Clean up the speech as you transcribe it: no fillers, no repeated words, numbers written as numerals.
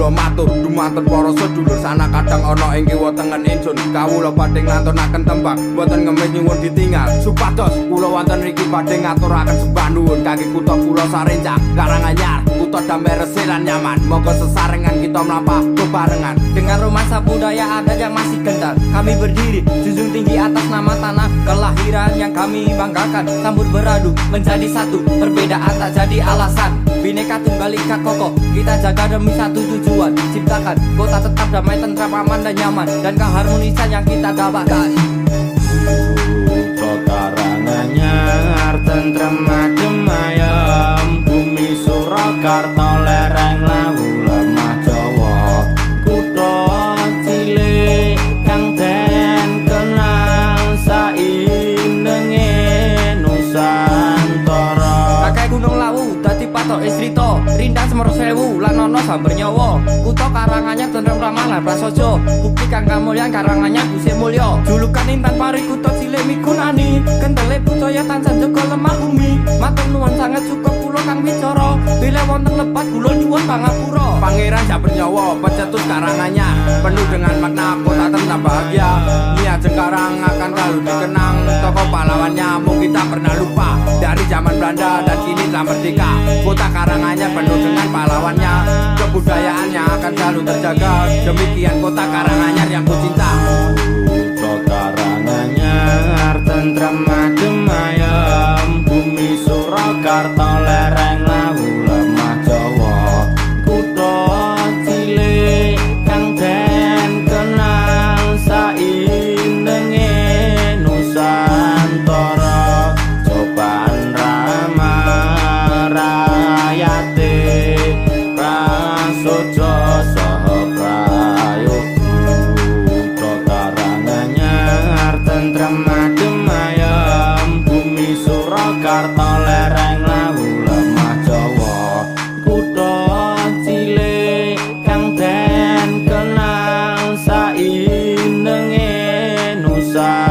kula matur dumateng para sedulur sana kadang ana ing kiwa tengen ingsun kawula badhe ngantunaken tembang boten ngemis nyuwun ditinggal supados kula wonten mriki badhe ngaturaken sembah nuwun kangge kutha kula Sarencang Karanganyar kutha damai resik lan nyaman moga sesarengan kita mlampah bebarengan dengan romansa budaya adat yang masih kental kami berdiri junjung tinggi atas nama tanah kelahiran yang kami banggakan sambut beradu menjadi satu perbedaan tak jadi alasan Bhinneka Tunggal Ika kokoh kita jaga demi satu tujuan ciptakan kota tetap damai tentram aman dan nyaman dan keharmonisan yang kita dapatkan. Kutha Karanganyar tentrem adem ayem bumi Surakarta lereng lawu lemah Jawa kutha cilik kang den kenal saindenge Nusantara Kakek Gunung Lawu dadi patok Isrito Rindang Semeru Sewu lan ono samber nyawa kutha Karanganyar tentrem ramah lan prasaja bukti kang kamulyan Karanganyar Gusih Mulya julukan Intan Pari kutha cilik migunani kendele budaya tansah jaga lemah bumi matur nuwun sanget cukup kula kang wicara bila wonten lepat kula nyuwun pangapura Pangeran Saben Nyawa pencetus Karanganyar penuh dengan makna kota tentang bahagia niat sekarang akan selalu dikenang tokoh pahlawannya mungkin kita pernah lupa dari zaman Belanda dan kini telah merdeka kota Karanganyar penuh dengan pahlawannya kebudayaannya akan selalu terjaga demikian kota Karanganyar yang ku cinta. Kutha Karanganyar tentrem adem ayem bumi Surakarta lereng lawu lemah Jawa kutha cilik kang den kenal saindenge Nusantara cobaan ramah rakyate prasojo saha prayoga kutha Karanganyar tentrem adem ayem bumi Surakarta lereng lawu lemah Jawa kutha cilik kang den kenal saindenge Nusantara